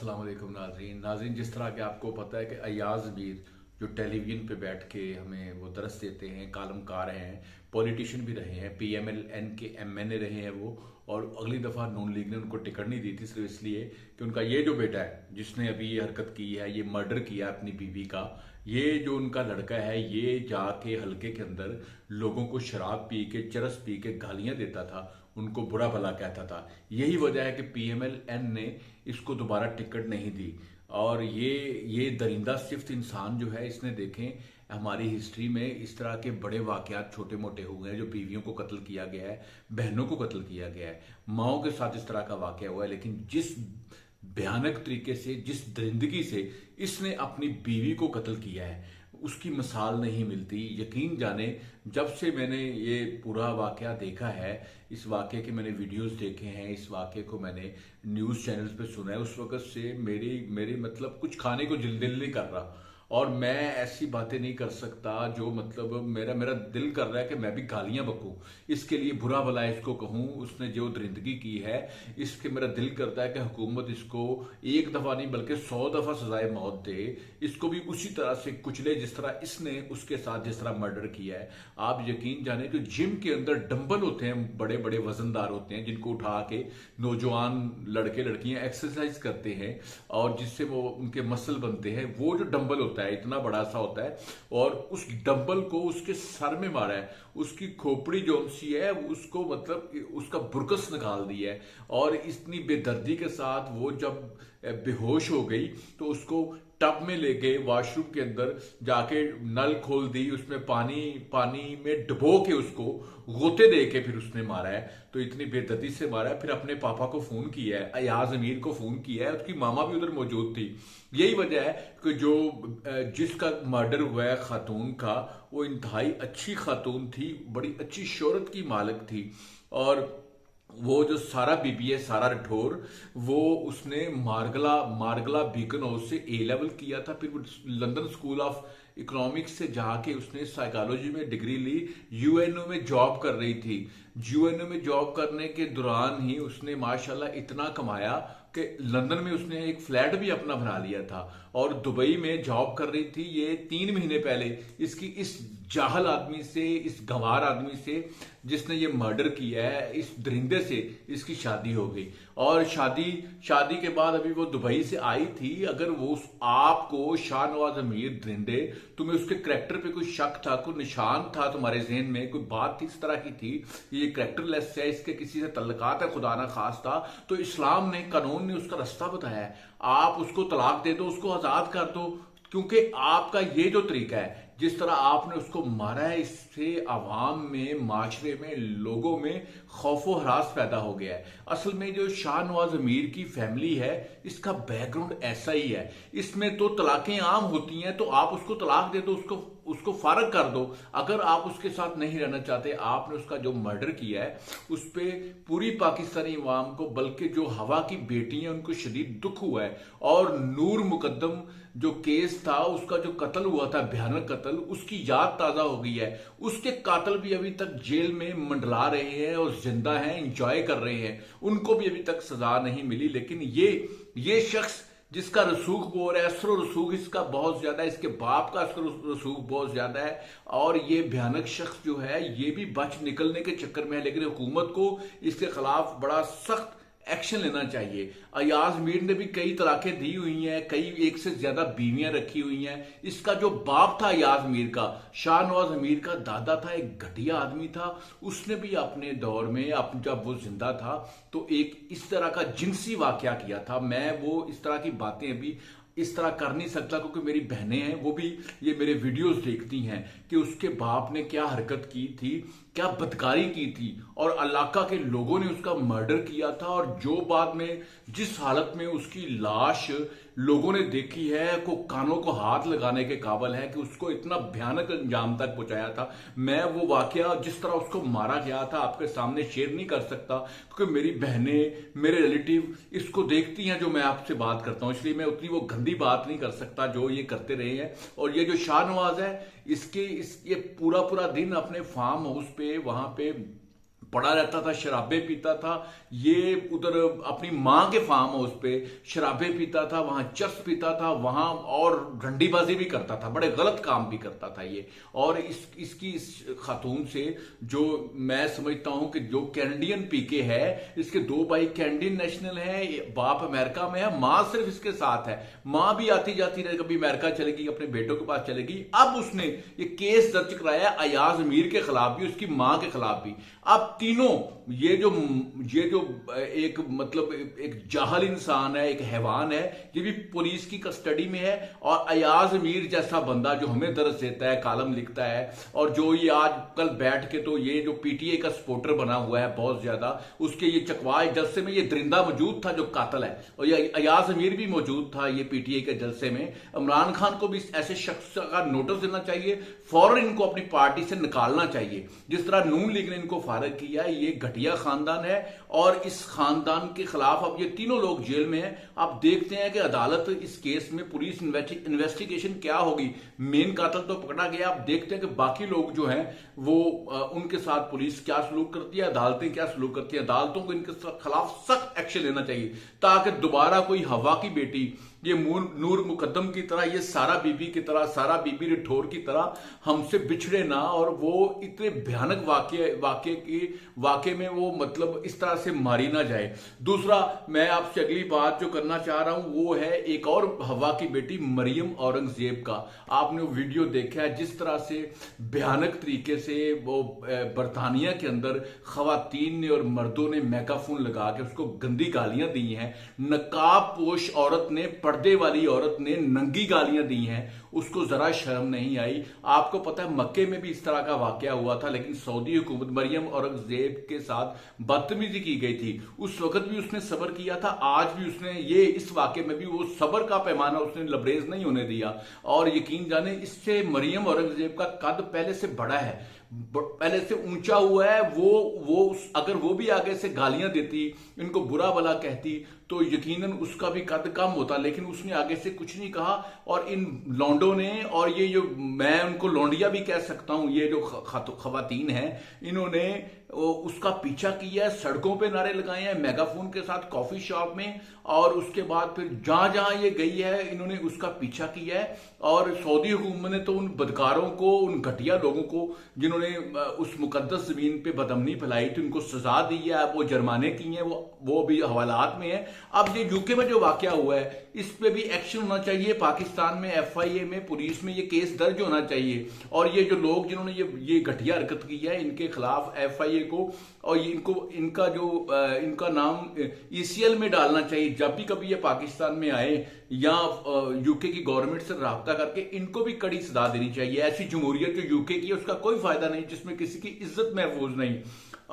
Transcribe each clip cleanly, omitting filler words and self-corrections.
अस्सलाम वालेकुम नाज़रीन, जिस तरह के आपको पता है कि अयाज मीर जो टेलीविज़न पे बैठ के हमें वो दरस देते हैं, कालमकार हैं, पॉलिटिशियन भी रहे हैं, PMLN के MNA रहे हैं वो। और अगली दफ़ा नून लीग ने उनको टिकट नहीं दी थी सिर्फ इसलिए कि उनका ये जो बेटा है जिसने अभी ये हरकत की है, ये मर्डर किया अपनी बीवी का, ये जो उनका लड़का है ये जाके हलके के अंदर लोगों को शराब पी के, चरस पी के गालियां देता था, उनको बुरा भला कहता था। यही वजह है कि PMLN ने इसको दोबारा टिकट नहीं दी। और ये दरिंदा सिफ्त इंसान जो है, इसने देखें हमारी हिस्ट्री में इस तरह के बड़े वाकयात छोटे मोटे हुए हैं, जो बीवियों को कत्ल किया गया है, बहनों को कत्ल किया गया है, माओं के साथ इस तरह का वाकया हुआ है। लेकिन जिस भयानक तरीके से, जिस दरिंदगी से इसने अपनी बीवी को कत्ल किया है, उसकी मिसाल नहीं मिलती। यकीन जाने जब से मैंने ये पूरा वाकया देखा है, इस वाकये के मैंने वीडियोस देखे हैं, इस वाकये को मैंने न्यूज़ चैनल्स पे सुना है, उस वक़्त से मेरी मतलब कुछ खाने को दिल नहीं कर रहा। और मैं ऐसी बातें नहीं कर सकता जो मतलब मेरा दिल कर रहा है कि मैं भी गालियां बकूं, इसके लिए बुरा भला इसको कहूं, उसने जो दरिंदगी की है इसके मेरा दिल करता है कि हुकूमत इसको एक दफा नहीं बल्कि 100 दफा सजाए मौत दे, इसको भी उसी तरह से कुचले जिस तरह इसने उसके साथ जिस तरह मर्डर किया है। आप यकीन जाने जो जिम के अंदर डंबल होते हैं, बड़े बड़े वजनदार होते हैं, जिनको उठा के नौजवान लड़के लड़कियां एक्सरसाइज करते हैं और जिससे वो उनके मसल बनते हैं, वो जो डंबल होता है इतना बड़ा सा होता है, और उस डंबल को उसके सर में मारा है, उसकी खोपड़ी जो सी है उसको मतलब उसका बुरकस निकाल दिया है। और इतनी बेदर्दी के साथ वो जब बेहोश हो गई तो उसको टब में ले गए, वॉशरूम के अंदर जाके नल खोल दी, उसमें पानी में डुबो के उसको गोते दे के फिर उसने मारा है। तो इतनी बेदर्दी से मारा है। फिर अपने पापा को फोन किया है, अयाज अमीर को फोन किया है, उसकी मामा भी उधर मौजूद थी। यही वजह है कि जो जिसका मर्डर हुआ है खातून का, वो इंतहाई अच्छी खातून थी, बड़ी अच्छी शोहरत की मालिक थी। और वो जो सारा बीबी है, सारा राठौर, वो उसने मारगला बीकन हाउस से A लेवल किया था, फिर लंदन स्कूल ऑफ इकोनॉमिक्स से जाके उसने साइकोलॉजी में डिग्री ली, UNO में जॉब कर रही थी। UNO में जॉब करने के दौरान ही उसने माशाल्लाह इतना कमाया कि लंदन में उसने एक फ्लैट भी अपना बना लिया था। और दुबई में जॉब कर रही थी। ये 3 महीने पहले इसकी इस जाहल आदमी से, इस गंवार आदमी से जिसने ये मर्डर किया है, इस दरिंदे से इसकी शादी हो गई। और शादी के बाद अभी वो दुबई से आई थी। अगर वो आपको शाहनवाज अमीर दरिंदे, तुम्हें उसके करैक्टर पे कोई शक था, कोई निशान था तुम्हारे जहन में, कोई बात इस तरह की थी, ये करैक्टरलेस है, इसके किसी से तल्लुकात है खुदा ना खास्ता, तो इस्लाम ने, कानून ने उसका रास्ता बताया है। आप उसको तलाक दे दो, उसको आजाद कर दो, क्योंकि आपका ये जो तरीका है, जिस तरह आपने उसको मारा है, इससे आवाम में, माशरे में, लोगों में खौफो हरास पैदा हो गया है। असल में जो शाहनवाज अमीर की फैमिली है, इसका बैकग्राउंड ऐसा ही है। इसमें तो तलाकें आम होती हैं, तो आप उसको तलाक दे दो, उसको फारग कर दो। अगर आप उसके साथ नहीं रहना चाहते, आपने उसका जो मर्डर किया है उस पर पूरी पाकिस्तानी अवाम को, बल्कि जो हवा की बेटी हैं उनको शदीद दुख हुआ है। और नूर मुकद्दम जो केस था, उसका जो कत्ल हुआ था, भयानक कत्ल, उसकी याद ताजा हो गई है। उसके कातिल भी अभी तक जेल में मंडला रहे हैं और जिंदा हैं, इंजॉय कर रहे हैं, उनको भी अभी तक सजा नहीं मिली। लेकिन ये शख्स जिसका रसूख बोर है, असर रसूख इसका बहुत ज्यादा है, इसके बाप का असर रसूख बहुत ज्यादा है। और ये भयानक शख्स जो है, ये भी बच निकलने के चक्कर में है। लेकिन हुकूमत को इसके खिलाफ बड़ा सख्त एक्शन लेना चाहिए। अयाज मीर ने भी कई तलाकें दी हुई हैं, कई एक से ज्यादा बीवियां रखी हुई हैं। इसका जो बाप था अयाज मीर का, शाहनवाज अमीर का दादा था, एक घटिया आदमी था। उसने भी अपने दौर में, जब वो जिंदा था, तो एक इस तरह का जिनसी वाकया किया था। मैं वो इस तरह की बातें अभी इस तरह कर नहीं सकता, क्योंकि मेरी बहनें हैं, वो भी ये मेरे वीडियोस देखती हैं कि उसके बाप ने क्या हरकत की थी, क्या बदकारी की थी, और इलाका के लोगों ने उसका मर्डर किया था। और जो बाद में जिस हालत में उसकी लाश लोगों ने देखी है, को कानों को हाथ लगाने के काबिल है कि उसको इतना भयानक अंजाम तक पहुंचाया था। मैं वो वाकया जिस तरह उसको मारा गया था आपके सामने शेयर नहीं कर सकता, क्योंकि मेरी बहनें, मेरे रिलेटिव इसको देखती हैं जो मैं आपसे बात करता हूं, इसलिए मैं उतनी वो गंदी बात नहीं कर सकता जो ये करते रहे हैं। और ये जो शाहनवाज है, ये पूरा दिन अपने फार्म हाउस पे, वहां पे पड़ा रहता था, शराबें पीता था। ये उधर अपनी माँ के फार्म हाउस पे शराबें पीता था, वहां चर्स पीता था, वहां और डंडीबाजी भी करता था, बड़े गलत काम भी करता था ये। और इस खातून से जो मैं समझता हूं कि जो कैनेडियन पीके है, इसके दो भाई कैनेडियन नेशनल है, बाप अमेरिका में है, माँ सिर्फ इसके साथ है। माँ भी आती जाती रहे, कभी अमेरिका चलेगी, अपने बेटों के पास चलेगी। अब उसने ये केस दर्ज कराया अयाज मीर के खिलाफ भी, उसकी मां के खिलाफ भी। अब तीनों ये जो एक मतलब एक जाहल इंसान है, एक हैवान है, ये भी पुलिस की कस्टडी में है। और अयाज मीर जैसा बंदा जो हमें दर्ज देता है, कालम लिखता है, और जो ये आज कल बैठ के तो ये जो पीटीए का सपोर्टर बना हुआ है बहुत ज्यादा, उसके ये चकवाल जलसे में ये दरिंदा मौजूद था जो कातल है, और ये अयाज मीर भी मौजूद था ये पीटीए के जलसे में। इमरान खान को भी ऐसे शख्स का नोटिस देना चाहिए, फौरन इनको अपनी पार्टी से निकालना चाहिए। जिस तरह नून लीग ने इनको फारिग किया, ये घटिया खानदान है और इस खानदान के खिलाफ अब ये तीनों लोग जेल में हैं। आप देखते हैं कि अदालत इस केस में पुलिस इन्वेस्टिगेशन क्या होगी। मेन कातिल तो पकड़ा गया, आप देखते हैं कि बाकी लोग जो हैं वो उनके साथ पुलिस क्या सलूक करती है, अदालतें क्या सलूक करती है। अदालतों को इनके खिलाफ सख्त एक्शन लेना चाहिए ताकि दोबारा कोई हवा की बेटी ये नूर मुकद्दम की तरह, ये सारा बीबी की तरह, सारा बीबी रिठौर की तरह हमसे बिछड़े ना, और वो इतने भयानक वाकये में वो मतलब इस तरह से मारी ना जाए। दूसरा, मैं आपसे अगली बात जो करना चाह रहा हूं वो है एक और हवा की बेटी मरियम औरंगजेब का। आपने वो वीडियो देखा है जिस तरह से भयानक तरीके से वो बरतानिया के अंदर खवातीन ने और मर्दों ने मेगाफोन लगा के उसको गंदी गालियां दी हैं। नकाब पोश औरत ने, पर्दे वाली औरत ने नंगी गालियां दी हैं, उसको जरा शर्म नहीं आई। आपको पता है मक्के में भी इस तरह का वाकया हुआ था, लेकिन सऊदी हुकूमत मरियम औरंगजेब के साथ बदतमीजी की गई थी, उस वक्त भी उसने सब्र किया था। आज भी उसने ये इस वाकये में भी वो सब्र का पैमाना उसने लबरेज नहीं होने दिया। और यकीन जाने इससे मरियम औरंगजेब का कद पहले से बड़ा है, पहले से ऊंचा हुआ है। वो अगर वो भी आगे से गालियां देती, इनको बुरा भला कहती, तो यकीनन उसका भी कद कम होता, लेकिन उसने आगे से कुछ नहीं कहा। और इन लौंडों ने, और ये जो मैं उनको लौंडिया भी कह सकता हूं, ये जो खवातीन हैं, इन्होंने उसका पीछा किया है, सड़कों पे नारे लगाए हैं मेगाफोन के साथ, कॉफी शॉप में, और उसके बाद फिर जहां जहां ये गई है इन्होंने उसका पीछा किया है। और सऊदी हुकूमत ने तो उन बदकारों को, उन घटिया लोगों को जिन्होंने उस मुकद्दस जमीन पे बदअमनी फैलाई थी, उनको सजा दी है, वो जुर्माने किए हैं, वो भी हवालात में है। अब ये यूके में जो वाकया हुआ है इस पे भी एक्शन होना चाहिए। पाकिस्तान में FIA में, पुलिस में ये केस दर्ज होना चाहिए। और ये जो लोग जिन्होंने ये घटिया हरकत की है, इनके खिलाफ FIA को और इनका नाम ECL में डालना चाहिए। जब भी कभी ये पाकिस्तान में आए या यूके की गवर्नमेंट से राब्ता करके इनको भी कड़ी सजा देनी चाहिए। ऐसी जमहूरियत जो यूके की है उसका कोई फायदा नहीं जिसमें किसी की इज्जत महफूज नहीं।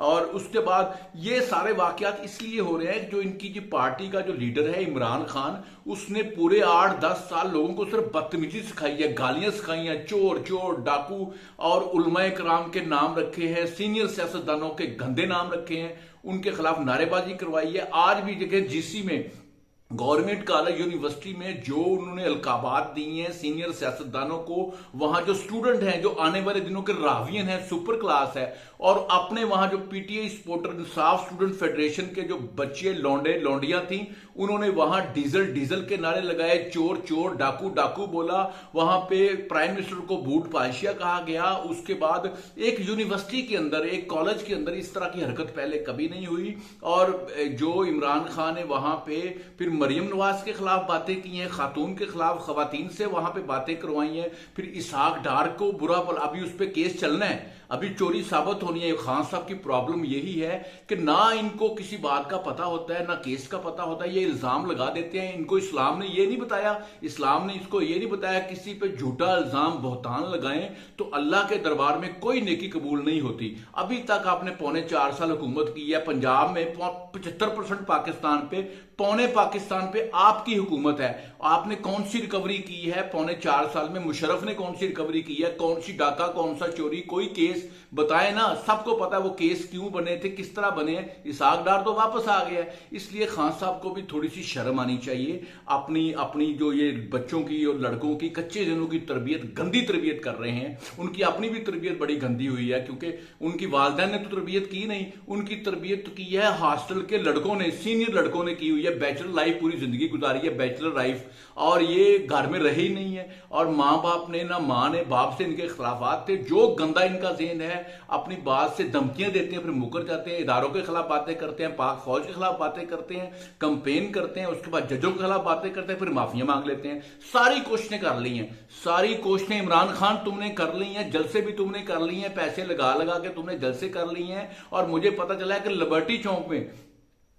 और उसके बाद ये सारे वाकयात इसलिए हो रहे हैं जो इनकी जो पार्टी का जो लीडर है इमरान खान, उसने पूरे 8-10 साल लोगों को सिर्फ बदतमीजी सिखाई है, गालियां सिखाई हैं, चोर डाकू, और उलमाए कराम के नाम रखे हैं, सीनियर सियासतदानों के गंदे नाम रखे हैं, उनके खिलाफ नारेबाजी करवाई है। आज भी जगह GC में, गवर्नमेंट कॉलेज यूनिवर्सिटी में जो उन्होंने अलकाबात दी हैं सीनियर सियासतदानों को, वहां जो स्टूडेंट हैं, जो आने वाले दिनों के रावियन हैं, सुपर क्लास है, और अपने वहां जो PTI सपोर्टर इंसाफ स्टूडेंट फेडरेशन के जो बच्चे लौंडियां थी, उन्होंने वहां डीजल के नारे लगाए, चोर डाकू बोला। वहां पे प्राइम मिनिस्टर को बूट पाशिया कहा गया। उसके बाद एक यूनिवर्सिटी के अंदर, एक कॉलेज के अंदर इस तरह की हरकत पहले कभी नहीं हुई। और जो इमरान खान ने वहां पे फिर मरियम नवाज के खिलाफ बातें की हैं, खातून के खिलाफ, खवातीन से वहां पे बातें करवाई हैं। फिर इसहाक डार को बुरा भला, अभी उस पर केस चलना है, अभी चोरी साबित होनी है। खान साहब की प्रॉब्लम यही है कि ना इनको किसी बात का पता होता है, ना केस का पता होता है, ये इल्जाम लगा देते हैं। इनको इस्लाम ने ये नहीं बताया, इस्लाम ने इसको ये नहीं बताया किसी पे झूठा इल्जाम बहतान लगाएं तो अल्लाह के दरबार में कोई नेकी कबूल नहीं होती। अभी तक आपने 4.25 साल हुकूमत की है, पंजाब में 75% पाकिस्तान पे, 25% पाकिस्तान पे आपकी हुकूमत है। आपने कौन सी रिकवरी की है पौने 4 साल में? मुशर्रफ ने कौन सी रिकवरी की है? कौन सी डाका, कौन सा चोरी? कोई केस बताए ना। सबको पता है वो केस क्यों बने थे, किस तरह बने हैं। इसहाक डार तो वापस आ गया है। इसलिए खान साहब को भी थोड़ी सी शर्म आनी चाहिए। अपनी अपनी जो ये बच्चों की और लड़कों की, कच्चे जनों की तरबियत, गंदी तरबियत कर रहे हैं। उनकी अपनी भी तरबियत बड़ी गंदी हुई है, क्योंकि उनकी वालिदैन ने तो तरबियत की नहीं, उनकी तरबियत की है हॉस्टल के लड़कों ने, सीनियर लड़कों ने की हुई है। बैचलर लाइफ पूरी जिंदगी गुजारी है, बैचलर लाइफ, और ये घर में रहे ही नहीं है। और माँ बाप ने, ना माँ ने बाप से इनके खिलाफात थे। जो गंदा इनका ज़हन है, अपनी बात से धमकियां देते हैं, फिर मुकर जाते हैं, इदारों के खिलाफ बातें करते हैं, पाक फौज के खिलाफ बातें करते हैं, कंपेन करते हैं, उसके बाद जजों के खिलाफ बातें करते हैं, फिर माफिया मांग लेते हैं। सारी कोशिशें कर ली हैं, सारी कोशिशें इमरान खान तुमने कर ली हैं, जलसे भी तुमने कर ली हैं, पैसे लगा लगा के तुमने जलसे कर लिए हैं। और मुझे पता चला है कि लिबर्टी चौक में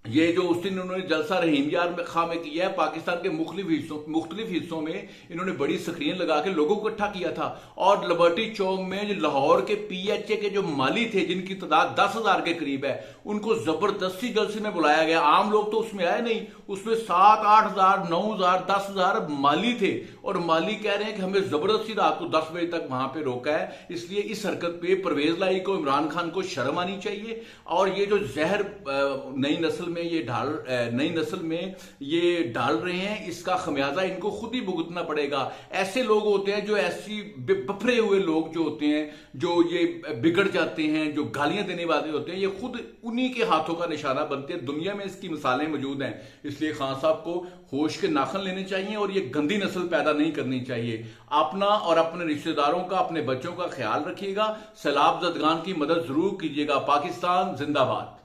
ये जो उस दिन उन्होंने जलसा रहीम यार खां में किया है, पाकिस्तान के मुख्तलिफ हिस्सों में इन्होंने बड़ी स्क्रीन लगा के लोगों को इकट्ठा किया था। और लिबर्टी चौक में जो लाहौर के PHA के जो माली थे, जिनकी तादाद 10,000 के करीब है, उनको जबरदस्ती जलसे में बुलाया गया। आम लोग तो उसमें आए नहीं, उसमें 7-8 हजार, 9 हजार, 10 हजार माली थे। और माली कह रहे हैं कि हमें जबरदस्ती रात को 10 बजे तक वहां पे रोका है। इसलिए इस हरकत पे परवेज लाई को, इमरान खान को शर्म आनी चाहिए। और ये जो जहर नई नस्ल में ये डाल रहे हैं, इसका खमियाजा इनको खुद ही भुगतना पड़ेगा। ऐसे लोग होते हैं जो ऐसी बफरे हुए लोग जो होते हैं, जो ये बिगड़ जाते हैं, जो गालियां देने वाले होते हैं, ये खुद उन्हीं के हाथों का निशाना बनते हैं। दुनिया में इसकी मिसालें मौजूद हैं। इसलिए खान साहब को होश के नाखन लेने चाहिए और ये गंदी नस्ल पैदा नहीं करनी चाहिए। अपना और अपने रिश्तेदारों का, अपने बच्चों का ख्याल रखिएगा। सैलाब ज़दगान की मदद जरूर कीजिएगा। पाकिस्तान जिंदाबाद।